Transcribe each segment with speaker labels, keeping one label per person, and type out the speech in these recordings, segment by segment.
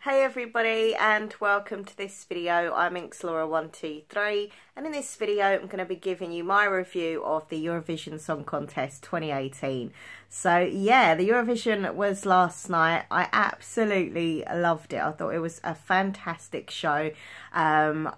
Speaker 1: Hey everybody and welcome to this video. I'm Inxlaura123 and in this video I'm going to be giving you my review of the Eurovision Song Contest 2018. So yeah, the Eurovision was last night. I absolutely loved it. I thought it was a fantastic show. I'm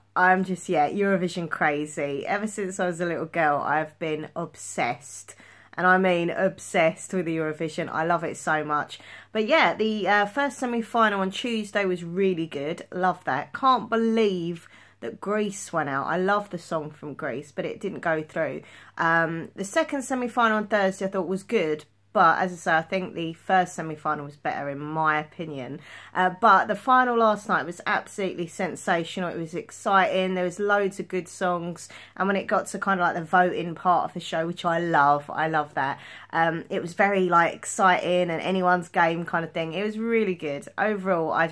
Speaker 1: just, Eurovision crazy. Ever since I was a little girl I've been obsessed. And I mean obsessed with the Eurovision. I love it so much. But yeah, the first semi-final on Tuesday was really good. Love that. Can't believe that Greece went out. I love the song from Greece, but it didn't go through. The second semi-final on Thursday I thought was good. But as I say, I think the first semi-final was better in my opinion. But the final last night was absolutely sensational. It was exciting. There was loads of good songs. And when it got to kind of like the voting part of the show, which I love that. It was very like exciting and anyone's game kind of thing. It was really good. Overall, I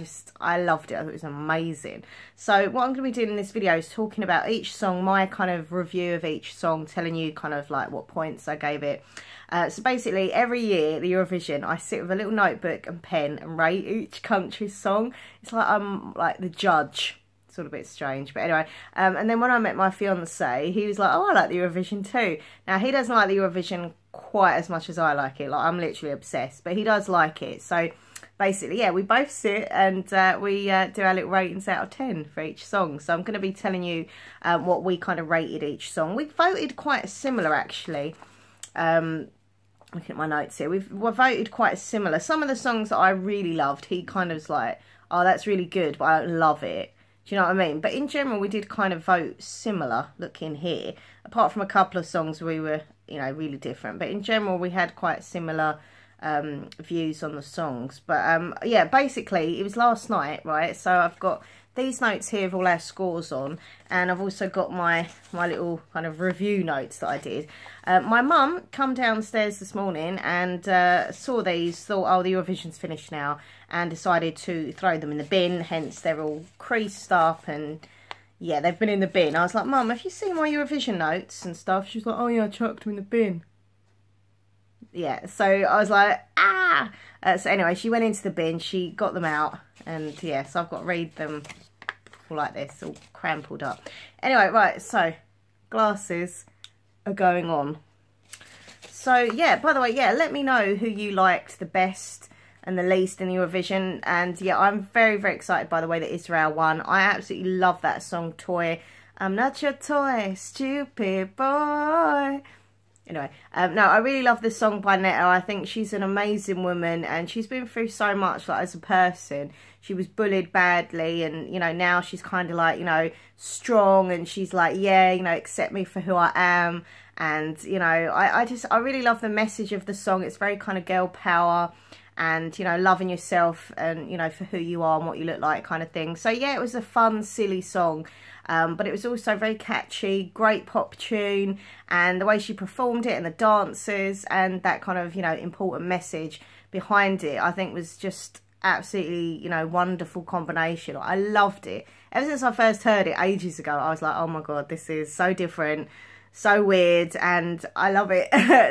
Speaker 1: loved it. I thought it was amazing. So what I'm going to be doing in this video is talking about each song, my kind of review of each song, telling you kind of like what points I gave it. So basically every year the Eurovision I sit with a little notebook and pen and rate each country's song. It's like I'm like the judge. It's all a bit strange, but anyway. And then when I met my fiance, he was like, oh, I like the Eurovision too. Now he doesn't like the Eurovision quite as much as I like it. Like I'm literally obsessed, but he does like it. So basically, yeah, we both sit and we do our little ratings out of 10 for each song. So I'm going to be telling you what we kind of rated each song. We voted quite similar actually. Looking at my notes here, we voted quite similar. Some of the songs that I really loved, he kind of was like, oh, that's really good, but I don't love it. Do you know what I mean? But in general, we did kind of vote similar looking here. Apart from a couple of songs we were, you know, really different. But in general, we had quite similar views on the songs. But yeah, basically, it was last night, right? So I've got these notes here with all our scores on, and I've also got my little kind of review notes that I did. My mum come downstairs this morning and saw these, thought, oh, the Eurovision's finished now, and decided to throw them in the bin, hence they're all creased up, and yeah, they've been in the bin. I was like, Mum, have you seen my Eurovision notes and stuff? She was like, oh yeah, I chucked them in the bin. Yeah, so I was like, ah! So anyway, she went into the bin, she got them out, and yeah, so I've got to read them all like this, all crumpled up. Anyway, right, so glasses are going on. So yeah, by the way, yeah, let me know who you liked the best and the least in Eurovision. And yeah, I'm very, very excited by the way that Israel won. I absolutely love that song, Toy. I'm not your toy, stupid boy. Anyway, no, I really love this song by Netta. I think she's an amazing woman and she's been through so much, like, as a person. She was bullied badly and, you know, now she's kind of like, you know, strong and she's like, yeah, you know, accept me for who I am. And, you know, I really love the message of the song. It's very kind of girl power and, you know, loving yourself and, you know, for who you are and what you look like kind of thing. So, yeah, it was a fun, silly song. But it was also very catchy, great pop tune, and the way she performed it and the dancers and that kind of, you know, important message behind it, I think was just absolutely, you know, wonderful combination. I loved it. Ever since I first heard it ages ago, I was like, oh my God, this is so different, so weird, and I love it.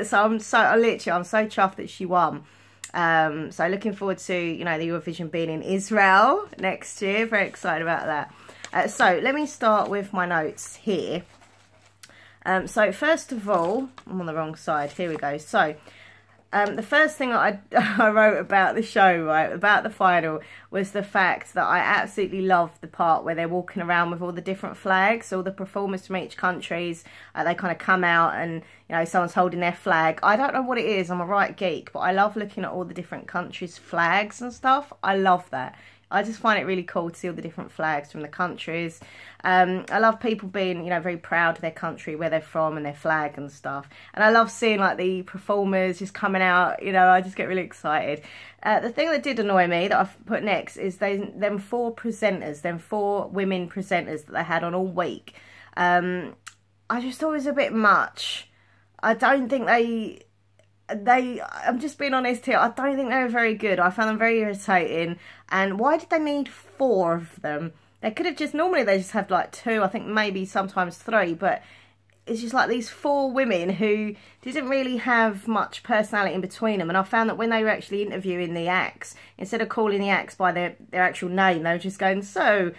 Speaker 1: So I'm so chuffed that she won. So looking forward to, you know, the Eurovision being in Israel next year. Very excited about that. So let me start with my notes here. So first of all, I'm on the wrong side. Here we go. So the first thing that I wrote about the show, right, about the final, was the fact that I absolutely loved the part where they're walking around with all the different flags, all the performers from each countries. They kind of come out and, you know, someone's holding their flag. I don't know what it is. I'm a right geek, but I love looking at all the different countries' flags and stuff. I love that. I just find it really cool to see all the different flags from the countries. I love people being, you know, very proud of their country, where they're from and their flag and stuff. And I love seeing, like, the performers just coming out, you know, I just get really excited. The thing that did annoy me that I've put next is them four women presenters that they had on all week. I just thought it was a bit much. I don't think I'm just being honest here, I don't think they were very good. I found them very irritating. And why did they need 4 of them? They could have just, normally they just have like 2, I think maybe sometimes 3, but it's just like these four women who didn't really have much personality in between them. And I found that when they were actually interviewing the acts, instead of calling the acts by their actual name, they were just going, so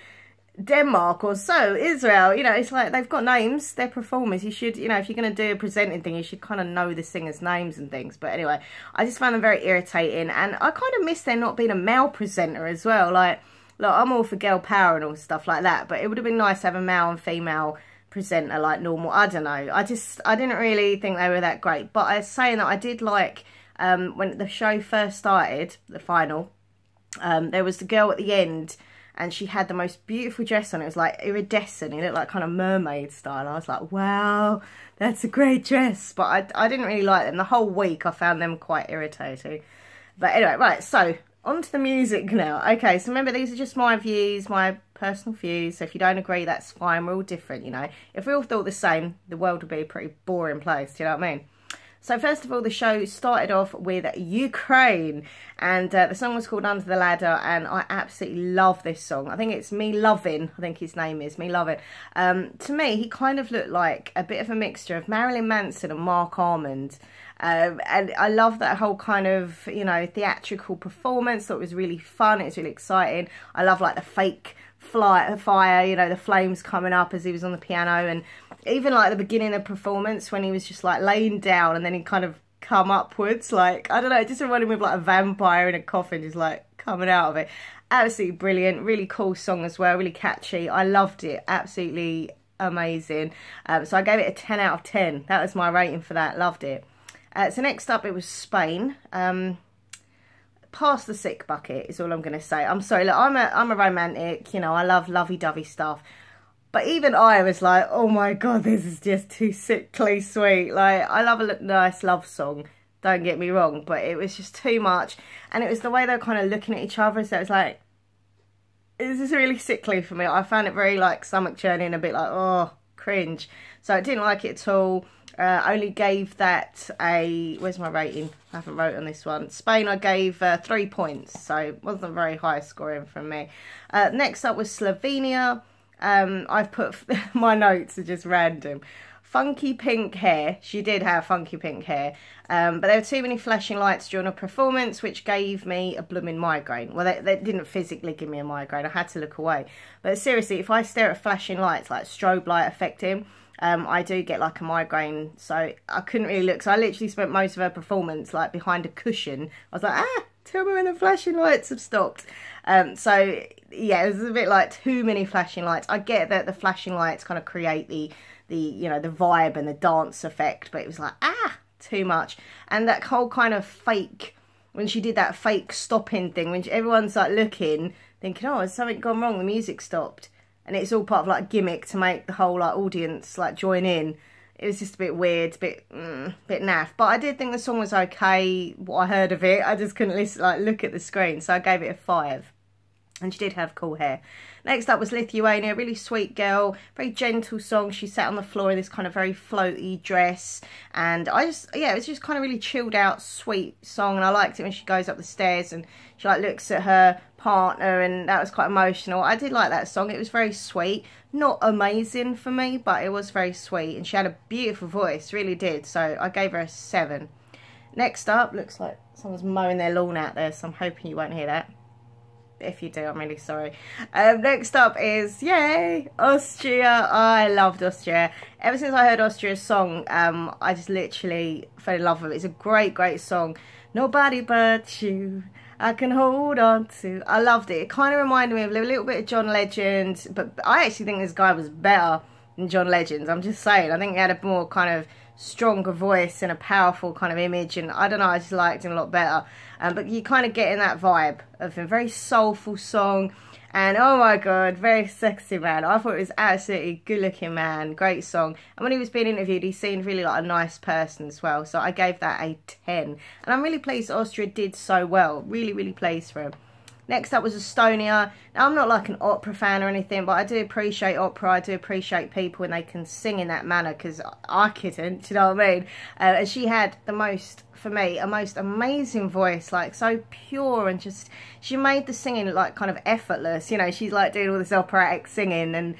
Speaker 1: Denmark or so Israel. You know, it's like they've got names, they're performers. You should, you know, if you're going to do a presenting thing, you should kind of know the singers' names and things. But anyway, I just found them very irritating. And I kind of miss there not being a male presenter as well. Like, look, I'm all for girl power and all stuff like that, but it would have been nice to have a male and female presenter like normal. I don't know. I didn't really think they were that great. But I was saying that I did like, when the show first started, the final, there was the girl at the end, and she had the most beautiful dress on. It was like iridescent. It looked like kind of mermaid style. I was like, wow, that's a great dress. But I didn't really like them. The whole week I found them quite irritating. But anyway, right, so on to the music now. Okay, so remember, these are just my views, my personal views. So if you don't agree, that's fine. We're all different, you know. If we all thought the same, the world would be a pretty boring place, do you know what I mean? So first of all, the show started off with Ukraine, and the song was called Under the Ladder, and I absolutely love this song. I think it's Me Lovin', I think his name is, Me Lovin'. To me, he kind of looked like a bit of a mixture of Marilyn Manson and Mark Armand. And I love that whole kind of, you know, theatrical performance. Thought it was really fun, it was really exciting. I love like the fake fire, you know, the flames coming up as he was on the piano, and even like the beginning of the performance when he was just like laying down and then he kind of come upwards, like, I don't know, it just reminded me of like a vampire in a coffin just like coming out of it. Absolutely brilliant, really cool song as well, really catchy. I loved it, absolutely amazing. So I gave it a 10 out of 10. That was my rating for that, loved it. So next up, it was Spain. Past the sick bucket is all I'm going to say. I'm sorry, look, I'm a romantic, you know, I love lovey-dovey stuff. But even I was like, oh my God, this is just too sickly sweet. Like, I love a nice love song, don't get me wrong, but it was just too much. And it was the way they were kind of looking at each other, so it was like, this is really sickly for me. I found it very like stomach churning, a bit like, oh, cringe. So I didn't like it at all. Only gave that a, where's my rating? I haven't wrote on this one. Spain I gave 3 points, so it wasn't very high scoring from me. Next up was Slovenia. I've put, my notes are just random. Funky pink hair. She did have funky pink hair. But there were too many flashing lights during a performance, which gave me a blooming migraine. Well, they didn't physically give me a migraine. I had to look away. But seriously, if I stare at flashing lights, like strobe light affecting, I do get like a migraine. So I couldn't really look. So I literally spent most of her performance like behind a cushion. I was like, tell me when the flashing lights have stopped. So yeah, it was a bit like too many flashing lights. I get that the flashing lights kind of create the you know, the vibe and the dance effect, but it was like, too much. And that whole kind of fake, when she did that fake stopping thing, when everyone's like looking, thinking, oh, has something gone wrong? The music stopped. And it's all part of like gimmick to make the whole like audience like join in. It was just a bit weird, bit naff. But I did think the song was okay. What I heard of it, I just couldn't listen, like look at the screen. So I gave it a 5. And she did have cool hair. Next up was Lithuania, really sweet girl, very gentle song. She sat on the floor in this kind of very floaty dress. And I just, yeah, it was just kind of really chilled out, sweet song. And I liked it when she goes up the stairs and she like looks at her partner, and that was quite emotional. I did like that song. It was very sweet. Not amazing for me, but it was very sweet. And she had a beautiful voice, really did. So I gave her a 7. Next up, looks like someone's mowing their lawn out there, so I'm hoping you won't hear that. If you do, I'm really sorry. Next up is, yay, Austria. I loved Austria. Ever since I heard Austria's song, I just literally fell in love with it. It's a great, great song. Nobody but you, I can hold on to. I loved it. It kind of reminded me of a little bit of John Legend, but I actually think this guy was better than John Legend. I'm just saying. I think he had a more kind of stronger voice and a powerful kind of image, and I don't know, I just liked him a lot better. But you kind of get in that vibe of him, very soulful song, and oh my God, very sexy man. I thought it was absolutely good looking man, great song. And when he was being interviewed, he seemed really like a nice person as well, so I gave that a 10. And I'm really pleased Austria did so well, really, really pleased for him. Next up was Estonia. Now, I'm not like an opera fan or anything, but I do appreciate opera. I do appreciate people when they can sing in that manner, because I couldn't, do you know what I mean? And she had the most, for me, a most amazing voice, like so pure, and just, she made the singing like kind of effortless. You know, she's like doing all this operatic singing, and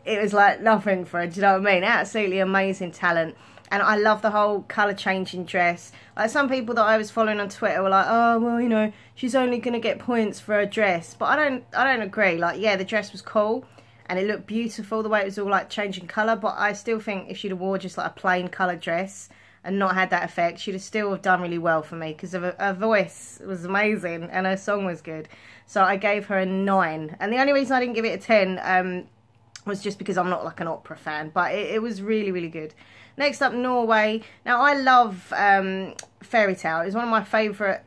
Speaker 1: it was like nothing for her, do you know what I mean? Absolutely amazing talent. And I love the whole colour changing dress. Like, some people that I was following on Twitter were like, oh, well, you know, she's only going to get points for her dress. But I don't agree. Like, yeah, the dress was cool and it looked beautiful, the way it was all like changing colour. But I still think if she'd have worn just like a plain coloured dress and not had that effect, she'd have still have done really well for me, because her voice was amazing and her song was good. So I gave her a 9. And the only reason I didn't give it a 10 was just because I'm not like an opera fan. But it was really, really good. Next up, Norway. Now, I love Fairy Tale. It's one of my favourite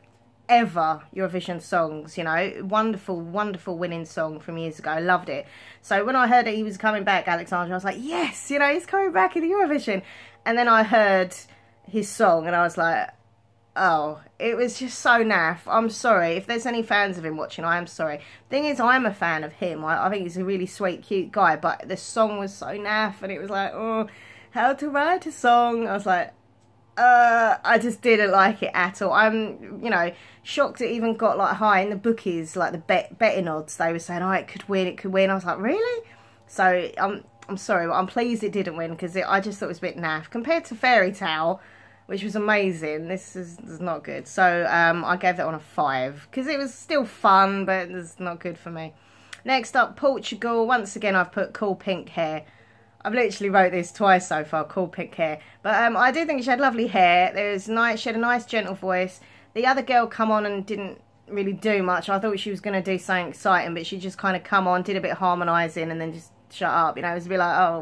Speaker 1: ever Eurovision songs, you know. Wonderful, wonderful winning song from years ago. I loved it. So when I heard that he was coming back, Alexandra, I was like, yes, you know, he's coming back in the Eurovision. And then I heard his song and I was like, oh, it was just so naff. I'm sorry. If there's any fans of him watching, I am sorry. Thing is, I'm a fan of him. I think he's a really sweet, cute guy. But the song was so naff and it was like, oh, how to write a song. I was like, I just didn't like it at all. I'm, you know, shocked it even got like high in the bookies, like the betting odds. They were saying, oh, it could win, it could win. I was like, really? So I'm sorry, but I'm pleased it didn't win, because I just thought it was a bit naff compared to Fairy Tale, which was amazing. This is not good. So I gave that one a 5 because it was still fun, but it's not good for me. Next up, Portugal. Once again, I've put cool pink hair. I've literally wrote this twice so far, cool pink hair. But I do think she had lovely hair. She had a nice, gentle voice. The other girl come on and didn't really do much. I thought she was going to do something exciting, but she just kind of come on, did a bit of harmonising, and then just shut up. You know, it was a bit like, oh,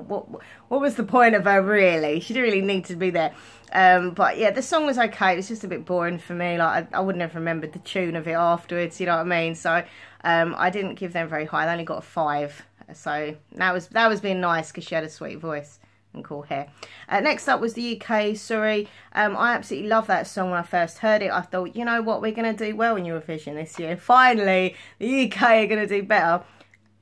Speaker 1: what was the point of her, really? She didn't really need to be there. But yeah, the song was okay. It was just a bit boring for me. Like, I wouldn't have remembered the tune of it afterwards, you know what I mean? So I didn't give them very high. I only got a 5. So that was being nice, because she had a sweet voice and cool hair. Next up was the UK, Sorry. I absolutely love that song. When I first heard it, I thought, you know what, we're going to do well in Eurovision this year. Finally, the UK are going to do better.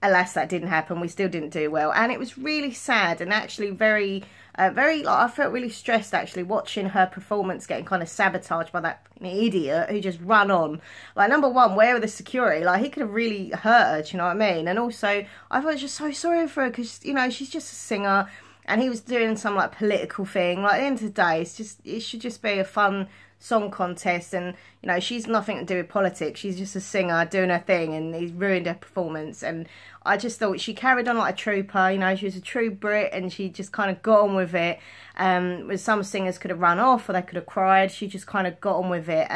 Speaker 1: Alas, that didn't happen. We still didn't do well. And it was really sad and actually very, like, I felt really stressed, actually, watching her performance getting kind of sabotaged by that idiot who just ran on. Like, number one, where were the security? Like, he could have really hurt her, do you know what I mean? And also, I was just so sorry for her, because, you know, she's just a singer and he was doing some, like, political thing. Like, at the end of the day, it should just be a fun song contest, and you know, she's nothing to do with politics. She's just a singer doing her thing, and he's ruined her performance. And I just thought she carried on like a trooper. You know, she was a true Brit, and she just kind of got on with it. With some singers could have run off or they could have cried. She just kind of got on with it.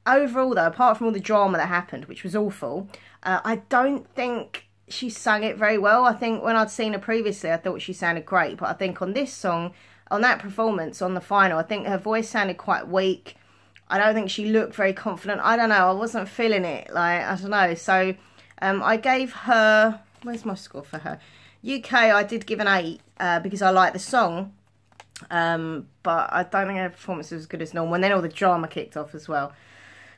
Speaker 1: Overall though, apart from all the drama that happened, which was awful, I don't think she sang it very well. I think when I'd seen her previously, I thought she sounded great, but I think on this song, on that performance, on the final, I think her voice sounded quite weak. I don't think she looked very confident. I don't know. I wasn't feeling it. Like, I don't know. So I gave her... Where's my score for her? UK, I did give an 8 because I like the song. But I don't think her performance was as good as normal. And then all the drama kicked off as well.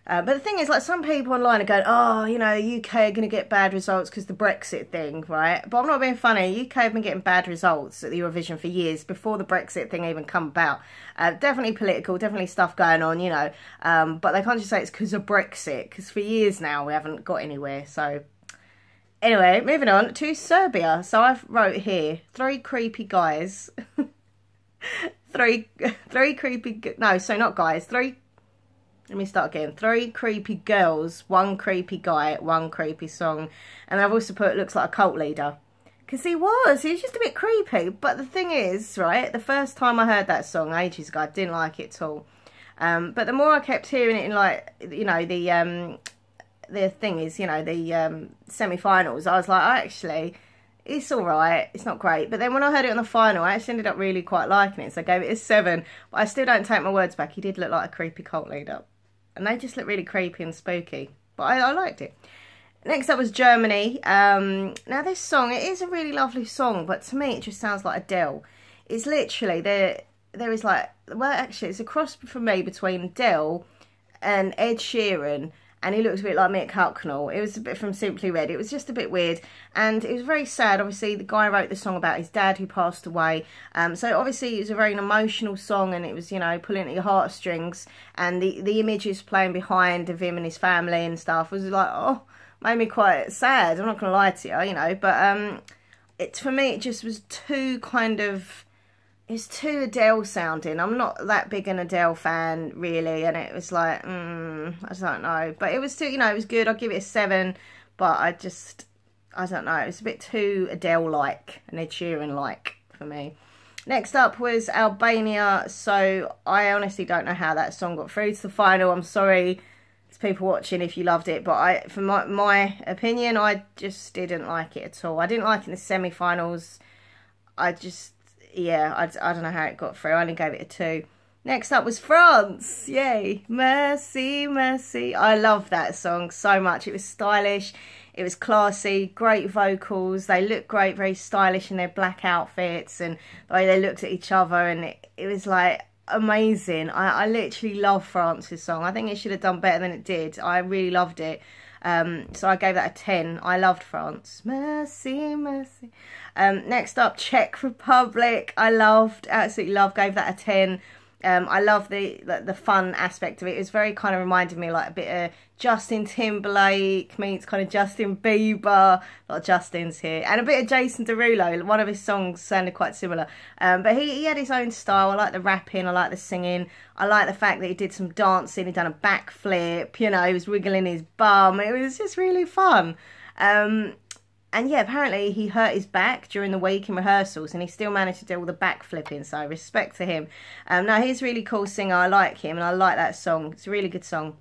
Speaker 1: But the thing is, like, some people online are going, oh, you know, the UK are going to get bad results because the Brexit thing, right? But I'm not being funny. UK have been getting bad results at the Eurovision for years before the Brexit thing even come about. Definitely political, definitely stuff going on, you know. But they can't just say it's because of Brexit, because for years now we haven't got anywhere. So anyway, moving on to Serbia. So I've wrote here, 3 creepy guys. three creepy... No, so not guys. Let me start again. 3 creepy girls, 1 creepy guy, 1 creepy song. And I've also put, looks like a cult leader. Because he was just a bit creepy. But the thing is, right, the first time I heard that song ages ago, I didn't like it at all. But the more I kept hearing it in, like, you know, the thing is, you know, the semi-finals, I was like, oh, actually, it's all right. It's not great. But then when I heard it on the final, I actually ended up really quite liking it. So I gave it a 7. But I still don't take my words back. He did look like a creepy cult leader. And they just look really creepy and spooky. But I liked it. Next up was Germany. Now this song, it is a really lovely song. But to me, it just sounds like Adele. It's literally, there is like... Well, actually, it's a cross for me between Adele and Ed Sheeran. And he looks a bit like Mick Hucknall. It was a bit from Simply Red. It was just a bit weird. And it was very sad. Obviously, the guy wrote the song about his dad who passed away. So obviously, it was a very emotional song. And it was, you know, pulling at your heartstrings. And the images playing behind of him and his family and stuff was like, oh, made me quite sad. I'm not going to lie to you, you know. But for me, it just was too kind of, it's too Adele sounding. I'm not that big an Adele fan, really, and it was like, I don't know. But it was still, you know, it was good. I'll give it a 7, but I don't know. It was a bit too Adele-like and Ed Sheeran-like for me. Next up was Albania. So I honestly don't know how that song got through to the final. I'm sorry to people watching if you loved it, but for my opinion, I just didn't like it at all. I didn't like it in the semi-finals. Yeah, I don't know how it got through. I only gave it a 2. Next up was France. Yay. Merci, merci. I love that song so much. It was stylish. It was classy. Great vocals. They looked great, very stylish in their black outfits. And the way they looked at each other. And it was like amazing. I literally love France's song. I think it should have done better than it did. I really loved it. So I gave that a 10. I loved France. Merci, merci. Next up, Czech Republic. I absolutely loved, gave that a 10. I love the fun aspect of it. It was very kind of reminded me like a bit of Justin Timberlake meets kind of Justin Bieber. A lot of Justins here. And a bit of Jason Derulo. One of his songs sounded quite similar. But he had his own style. I like the rapping. I like the singing. I like the fact that he did some dancing. He'd done a backflip. You know, he was wiggling his bum. It was just really fun. And yeah, apparently he hurt his back during the week in rehearsals and he still managed to do all the backflipping, so respect to him. No, he's a really cool singer. I like him and I like that song. It's a really good song.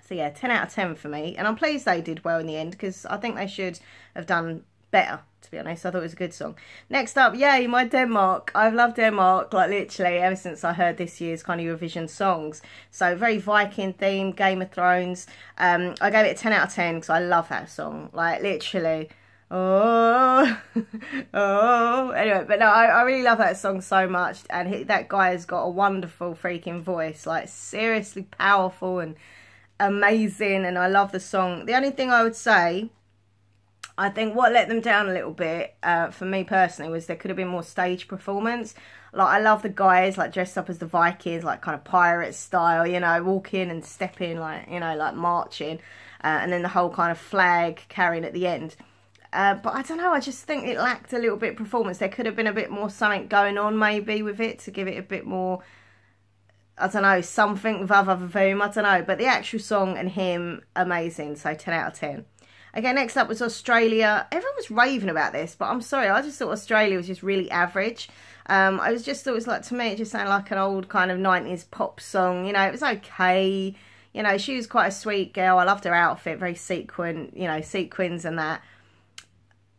Speaker 1: So yeah, 10 out of 10 for me. And I'm pleased they did well in the end because I think they should have done better, to be honest. I thought it was a good song. Next up, yay, my Denmark. I've loved Denmark, like literally ever since I heard this year's kind of Eurovision songs. So very Viking theme, Game of Thrones. I gave it a 10 out of 10 because I love that song. Like literally... Oh, anyway, but no, I really love that song so much, and that guy has got a wonderful freaking voice, like seriously powerful and amazing, and I love the song. The only thing I would say, I think what let them down a little bit, for me personally, was there could have been more stage performance. Like, I love the guys, like, dressed up as the Vikings, like, kind of pirate style, you know, walking and stepping, like, you know, like, marching, and then the whole kind of flag carrying at the end. But I don't know, I just think it lacked a little bit of performance. There could have been a bit more something going on maybe with it to give it a bit more, I don't know, something, va-va-va-voom, I don't know. But the actual song and him, amazing, so 10 out of 10. Okay, next up was Australia. Everyone was raving about this, but I'm sorry, I just thought Australia was just really average. I just thought it was like, to me, it just sounded like an old kind of 90s pop song. You know, it was okay. You know, she was quite a sweet girl. I loved her outfit, very sequin, you know, sequins and that.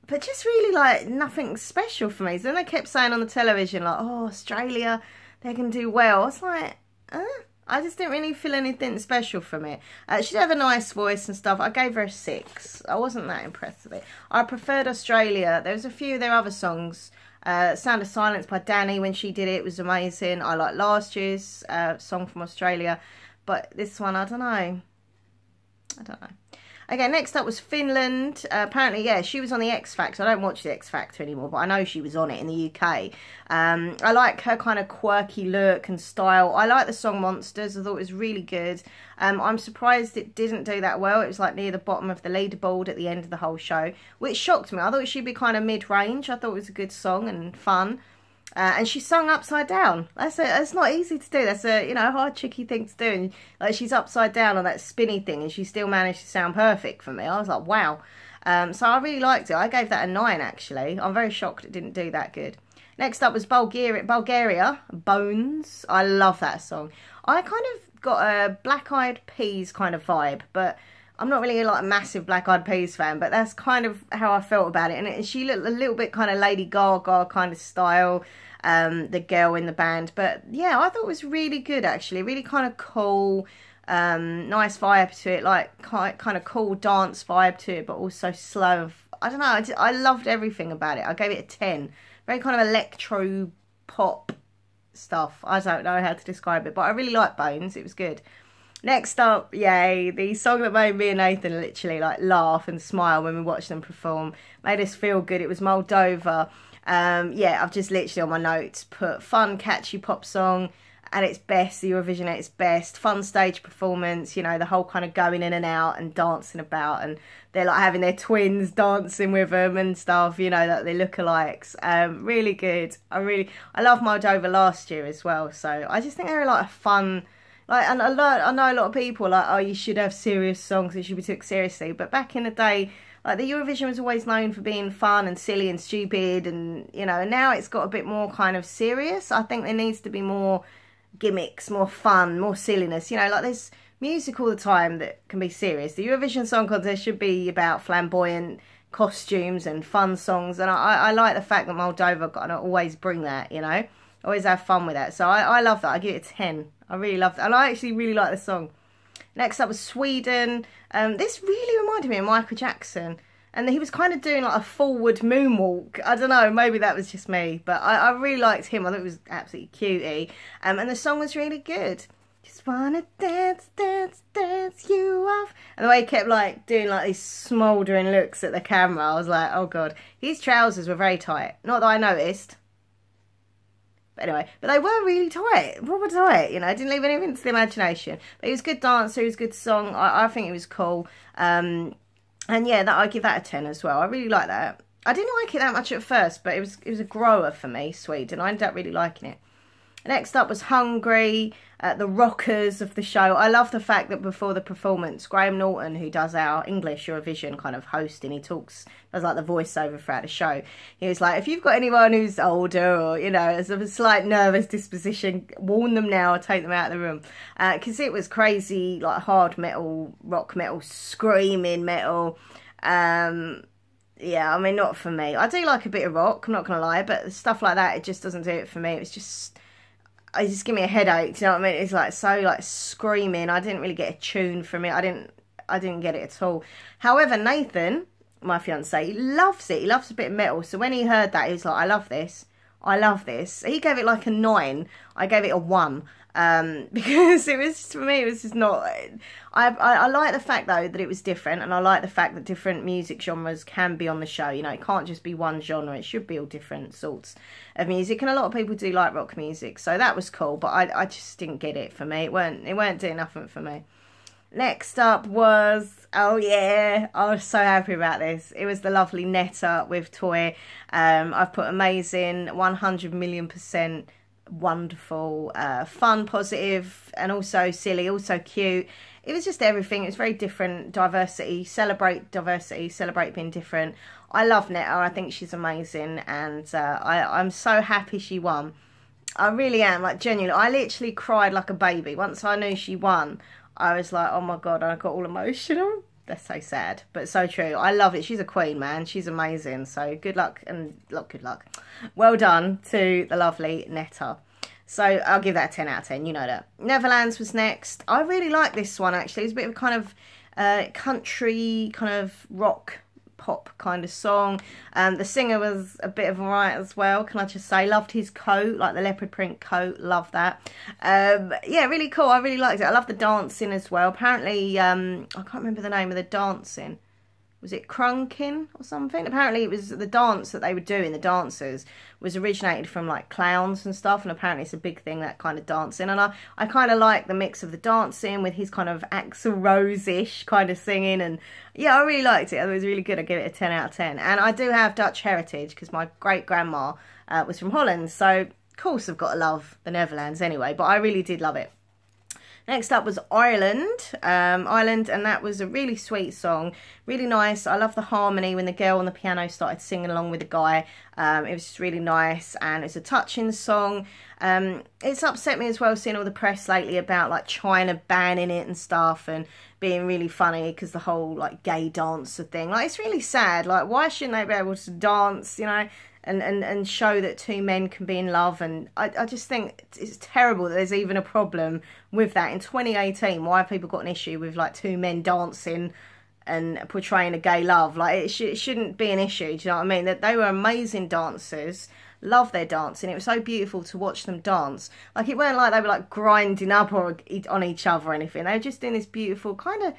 Speaker 1: But just really, like, nothing special for me. So then they kept saying on the television, like, oh, Australia, they can do well. I was like, I just didn't really feel anything special from it. She did have a nice voice and stuff. I gave her a 6. I wasn't that impressed with it. I preferred Australia. There was a few of their other songs. Sound of Silence by Danny, when she did it, was amazing. I liked last year's song from Australia. But this one, I don't know. I don't know. Okay, next up was Finland. Apparently, yeah, she was on the X Factor. I don't watch the X Factor anymore, but I know she was on it in the UK. I like her kind of quirky look and style. I like the song Monsters. I thought it was really good. I'm surprised it didn't do that well. It was like near the bottom of the leaderboard at the end of the whole show, which shocked me. I thought she'd be kind of mid-range. I thought it was a good song and fun. And she sung upside down. That's not easy to do. That's a, you know, hard, tricky thing to do. And like, she's upside down on that spinny thing, and she still managed to sound perfect for me. I was like, wow. So I really liked it. I gave that a 9, actually. I'm very shocked it didn't do that good. Next up was Bulgaria, Bones. I love that song. I kind of got a Black Eyed Peas kind of vibe, but I'm not really like a massive Black Eyed Peas fan, but that's kind of how I felt about it. And she looked a little bit kind of Lady Gaga kind of style, the girl in the band. But yeah, I thought it was really good, actually. Really kind of cool, nice vibe to it, like kind of cool dance vibe to it, but also slow. I don't know, I loved everything about it. I gave it a 10. Very kind of electro pop stuff. I don't know how to describe it, but I really liked Bones. It was good. Next up, yay, the song that made me and Nathan literally like laugh and smile when we watched them perform. Made us feel good. It was Moldova. Yeah, I've just literally on my notes put fun, catchy pop song. at its best, the Eurovision at its best. Fun stage performance, you know, the whole kind of going in and out and dancing about, and they're like having their twins dancing with them and stuff, you know, that they look-alikes. Really good. I love Moldova last year as well, so I just think they're like a fun, like, and I know a lot of people like, oh, you should have serious songs, it should be took seriously, but back in the day, like, the Eurovision was always known for being fun and silly and stupid, and, you know, and now it's got a bit more kind of serious. I think there needs to be more gimmicks, more fun, more silliness, you know, like there's music all the time that can be serious. The Eurovision Song Contest should be about flamboyant costumes and fun songs, and I like the fact that Moldova kind of always bring that, you know, always have fun with that. So I love that. I give it a 10. I really love that, and I actually really like the song. Next up was Sweden. This really reminded me of Michael Jackson, and he was kind of doing like a forward moonwalk. I don't know, maybe that was just me, but I really liked him. I thought it was absolutely cutie, and the song was really good. Just wanna dance, dance, dance you off. And the way he kept like doing like these smouldering looks at the camera, I was like, oh god. His trousers were very tight. Not that I noticed. But anyway, but they were really tight, proper tight, you know, didn't leave anything to the imagination. But he was a good dancer, he was a good song, I think it was cool. And yeah, I give that a 10 as well. I really like that. I didn't like it that much at first, but it was a grower for me, Sweden. I ended up really liking it. Next up was Hungary, the rockers of the show. I love the fact that before the performance, Graham Norton, who does our English Eurovision kind of hosting, he does like the voiceover throughout the show. He was like, if you've got anyone who's older or, you know, has a slight nervous disposition, warn them now or take them out of the room. Because it was crazy, like hard metal, rock metal, screaming metal. Yeah, I mean, not for me. I do like a bit of rock, I'm not going to lie, but stuff like that, it just doesn't do it for me. It's just... it just give me a headache, do you know what I mean? It's like so like screaming. I didn't really get a tune from it. I didn't get it at all. However, Nathan, my fiance, he loves it. He loves a bit of metal. So when he heard that, he was like, I love this. I love this. He gave it like a 9. I gave it a 1. Because it was, for me, it was just not... I like the fact, though, that it was different, and I like the fact that different music genres can be on the show. You know, it can't just be one genre. It should be all different sorts of music, and a lot of people do like rock music, so that was cool, but I just didn't get it for me. It weren't doing nothing for me. Next up was, oh yeah, I was so happy about this. It was the lovely Netta with Toy. I've put amazing, 100,000,000% wonderful, fun, positive, and also silly, also cute. It was just everything. It was very different. Diversity, celebrate being different. I love Netta. I think she's amazing, and I'm so happy she won. I really am, like, genuinely. I literally cried like a baby. Once I knew she won, I was like, oh my god, I got all emotional. That's so sad, but so true. I love it. She's a queen, man. She's amazing. So good luck, and good luck. Well done to the lovely Netta. So I'll give that a 10 out of 10. You know that. Netherlands was next. I really like this one, actually. It's a bit of a kind of country, kind of rock pop kind of song. The singer was a bit of a riot as well, can I just say. Loved his coat, like the leopard print coat. Love that. Yeah, really cool. I really liked it. I love the dancing as well. Apparently, I can't remember the name of the dancing. Was it crunking or something? Apparently it was the dance that they were doing, the dancers, was originated from like clowns and stuff, and apparently it's a big thing, that kind of dancing. And I kind of like the mix of the dancing with his kind of Axl Rose-ish kind of singing, and yeah, I really liked it. It was really good. I give it a 10 out of 10. And I do have Dutch heritage because my great-grandma was from Holland, so of course I've got to love the Netherlands anyway, but I really did love it. Next up was Ireland, and that was a really sweet song, really nice. I love the harmony when the girl on the piano started singing along with the guy. It was just really nice, and it's a touching song. It's upset me as well seeing all the press lately about like China banning it and stuff, and being really funny because the whole like gay dancer thing. Like, it's really sad. Like, why shouldn't they be able to dance, you know? And show that two men can be in love, and I just think it's terrible that there's even a problem with that in 2018. Why have people got an issue with like two men dancing and portraying a gay love? Like, it shouldn't be an issue. Do you know what I mean? That they were amazing dancers, love their dancing. It was so beautiful to watch them dance. Like, it weren't like they were like grinding up or on each other or anything. They were just doing this beautiful kind of,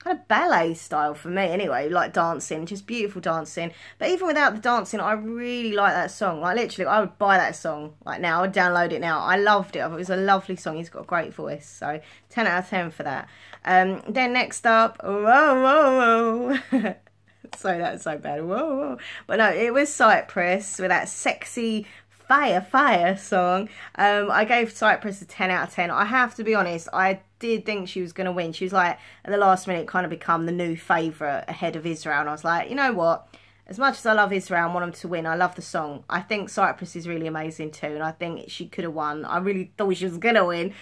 Speaker 1: kind of ballet style for me anyway, like dancing, just beautiful dancing. But even without the dancing, I really like that song. Like literally, I would buy that song like now. I'd download it now. I loved it. It was a lovely song. He's got a great voice. So 10 out of 10 for that. Then next up, whoa, whoa, whoa. So that's so bad. Whoa, whoa. But no, it was Cyprus with that sexy fire song. I gave Cyprus a 10 out of 10. I have to be honest, I did think she was going to win. She was like, at the last minute, kind of become the new favourite ahead of Israel. And I was like, you know what? As much as I love Israel and want them to win, I love the song. I think Cyprus is really amazing too. And I think she could have won. I really thought she was going to win.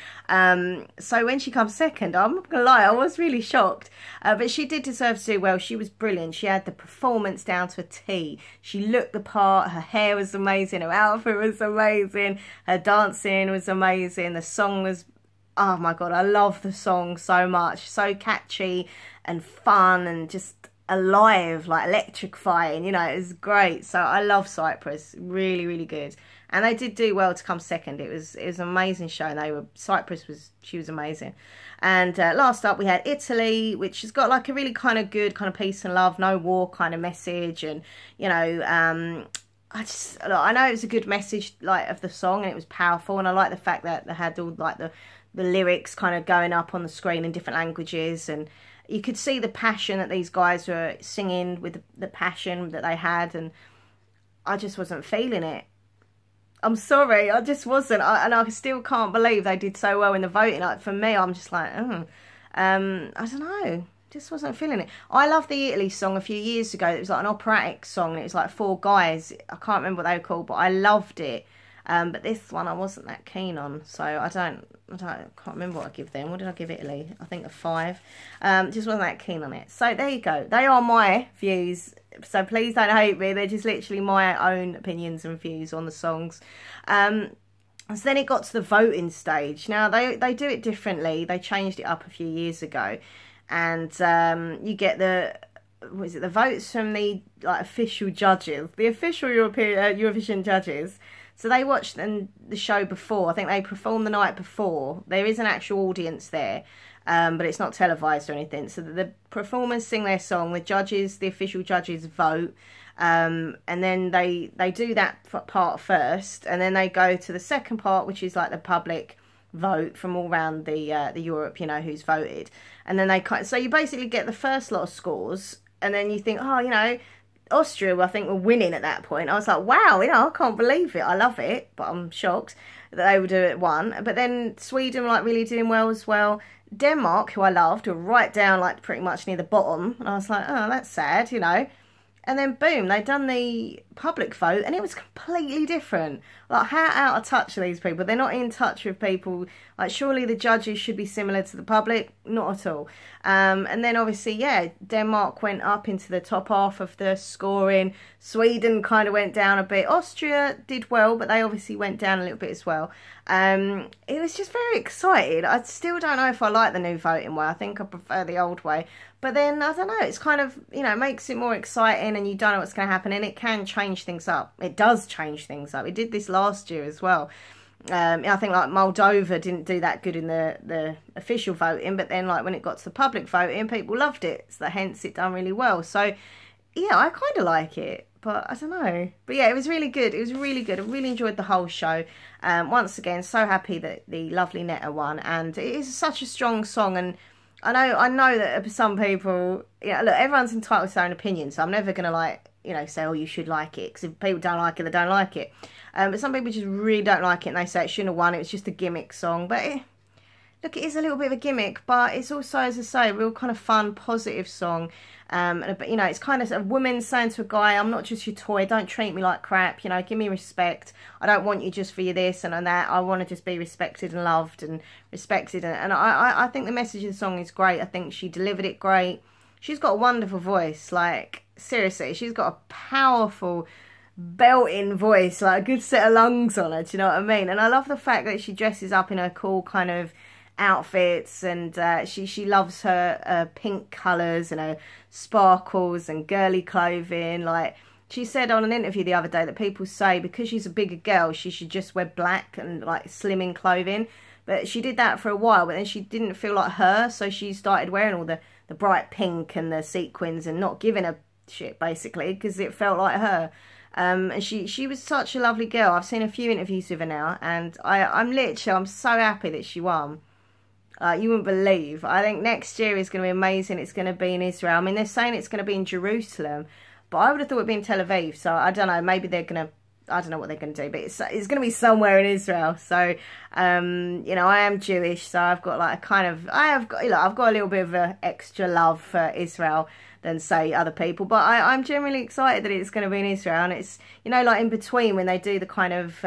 Speaker 1: So when she comes second, I'm not going to lie, I was really shocked. But she did deserve to do well. She was brilliant. She had the performance down to a T. She looked the part. Her hair was amazing. Her outfit was amazing. Her dancing was amazing. The song was... oh my God, I love the song so much. So catchy and fun and just alive, like electrifying, you know. It was great. So I love Cyprus. Really, really good. And they did do well to come second. It was an amazing show. And she was amazing. And last up we had Italy, which has got like a really kind of good kind of peace and love, no war kind of message. And, you know, I know it was a good message like of the song, and it was powerful. And I like the fact that they had all like the lyrics kind of going up on the screen in different languages, and you could see the passion that these guys were singing with the passion that they had, and I just wasn't feeling it. I'm sorry, I just wasn't. And I still can't believe they did so well in the voting. Like for me, I'm just like, I don't know, just wasn't feeling it. I loved the Italy song a few years ago. It was like an operatic song, and it was like 4 guys. I can't remember what they were called, but I loved it. But this one I wasn't that keen on, so I can't remember what I give them. What did I give Italy? I think a 5. Just wasn't that keen on it. So there you go. They are my views. So please don't hate me. They're just literally my own opinions and views on the songs. So then it got to the voting stage. Now they do it differently. They changed it up a few years ago, and you get the votes from the like official judges, the official Eurovision judges. So they watched the show before. I think they performed the night before. There is an actual audience there, but it's not televised or anything. So the performers sing their song, the judges, the official judges vote, and then they do that part first, and then they go to the second part, which is like the public vote from all around the Europe, you know, who's voted. And then so you basically get the first lot of scores, and then you think, oh, you know, Austria, I think, were winning at that point. I was like, wow, you know, I can't believe it. I love it, but I'm shocked that they would do it 1. But then Sweden were like really doing well as well. Denmark, who I loved, were right down like pretty much near the bottom. And I was like, oh, that's sad, you know. And then boom, they'd done the public vote, and it was completely different. Like, how out of touch are these people? They're not in touch with people. Like, surely the judges should be similar to the public. Not at all. And then obviously, yeah, Denmark went up into the top half of the scoring. Sweden kind of went down a bit. Austria did well, but they obviously went down a little bit as well. It was just very exciting. I still don't know if I like the new voting way. I think I prefer the old way. But then, I don't know, it's kind of, you know, makes it more exciting, and you don't know what's going to happen, and it can change things up. It does change things up. It did this last year as well. I think, like, Moldova didn't do that good in the official voting, but then, like, when it got to the public voting, people loved it. So hence, it done really well. So, yeah, I kind of like it, but I don't know. But, yeah, it was really good. It was really good. I really enjoyed the whole show. Once again, so happy that the lovely Netta won, and it is such a strong song, and I know that some people, you know, look, everyone's entitled to their own opinion, so I'm never going to, like, you know, say, oh, you should like it, because if people don't like it, they don't like it. But some people just really don't like it, and they say it shouldn't have won, it was just a gimmick song. But, look, it is a little bit of a gimmick, but it's also, as I say, a real kind of fun, positive song. But, you know, it's kind of a woman saying to a guy, I'm not just your toy, don't treat me like crap, you know, give me respect. I don't want you just for your this and that. I want to just be respected and loved and respected. And I think the message of the song is great. I think she delivered it great. She's got a wonderful voice, like, seriously, she's got a powerful belting voice, like a good set of lungs on her, do you know what I mean? And I love the fact that she dresses up in her cool kind of outfits, and she loves her pink colours and her sparkles and girly clothing. Like, she said on an interview the other day that people say because she's a bigger girl she should just wear black and like slimming clothing, but she did that for a while, but then she didn't feel like her, so she started wearing all the the bright pink and the sequins and not giving a shit, basically, because it felt like her. And she was such a lovely girl. I've seen a few interviews with her now, and I'm so happy that she won. You wouldn't believe. I think next year is going to be amazing. It's going to be in Israel. I mean, they're saying it's going to be in Jerusalem, but I would have thought it'd be in Tel Aviv. So I don't know. Maybe they're going to, I don't know what they're going to do, but it's going to be somewhere in Israel. So, you know, I am Jewish, so I've got like a kind of, I've got a little bit of an extra love for Israel than say other people. But I'm generally excited that it's going to be in Israel, and it's, you know, like in between when they do the kind of,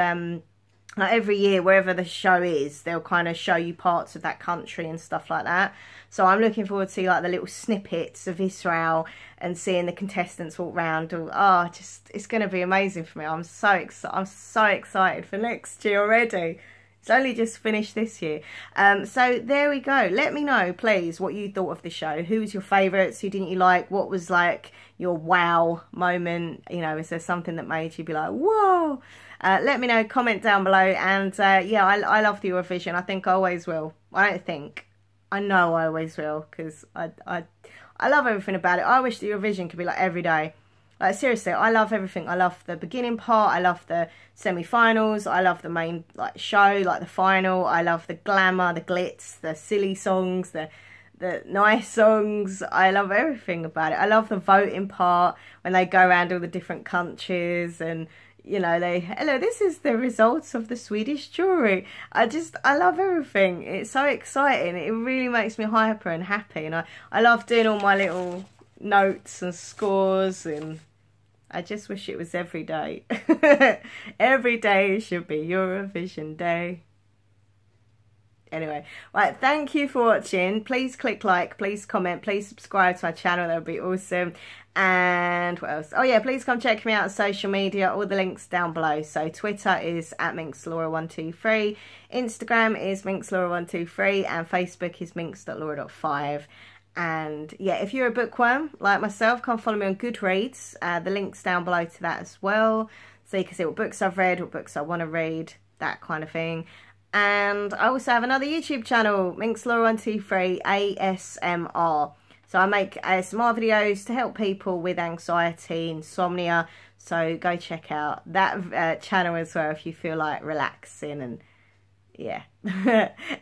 Speaker 1: like every year, wherever the show is, they'll kind of show you parts of that country and stuff like that. So I'm looking forward to like the little snippets of Israel and seeing the contestants walk around. Oh, just, it's going to be amazing for me. I'm so excited for next year already. It's only just finished this year. So there we go. Let me know, please, what you thought of the show. Who was your favourites? Who didn't you like? What was like your wow moment? You know, is there something that made you be like, whoa? Let me know, comment down below. And yeah, I love the Eurovision. I think I always will. I don't think. I know I always will, because I love everything about it. I wish the Eurovision could be like every day. Like seriously, I love everything. I love the beginning part. I love the semi-finals. I love the main like show, like the final. I love the glamour, the glitz, the silly songs, the nice songs. I love everything about it. I love the voting part when they go around all the different countries and, you know, hello, this is the results of the Swedish jury. I love everything. It's so exciting. It really makes me hyper and happy. And I love doing all my little notes and scores, and I just wish it was every day. Every day should be Eurovision Day. Anyway, right, thank you for watching. Please click like, please comment, please subscribe to my channel. That would be awesome. And what else? Oh yeah, please come check me out on social media. All the links down below. So Twitter is @minxlaura123, Instagram is minxlaura123, and Facebook is minx.laura.5. And yeah, if you're a bookworm like myself, come follow me on Goodreads. The link's down below to that as well, so you can see what books I've read, what books I want to read, that kind of thing. And I also have another YouTube channel, minxlaura123 ASMR. So I make ASMR videos to help people with anxiety, insomnia. So go check out that channel as well if you feel like relaxing and yeah.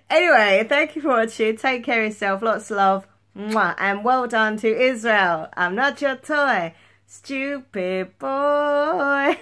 Speaker 1: Anyway, thank you for watching. Take care of yourself. Lots of love. Mwah. And well done to Israel. I'm not your toy, stupid boy.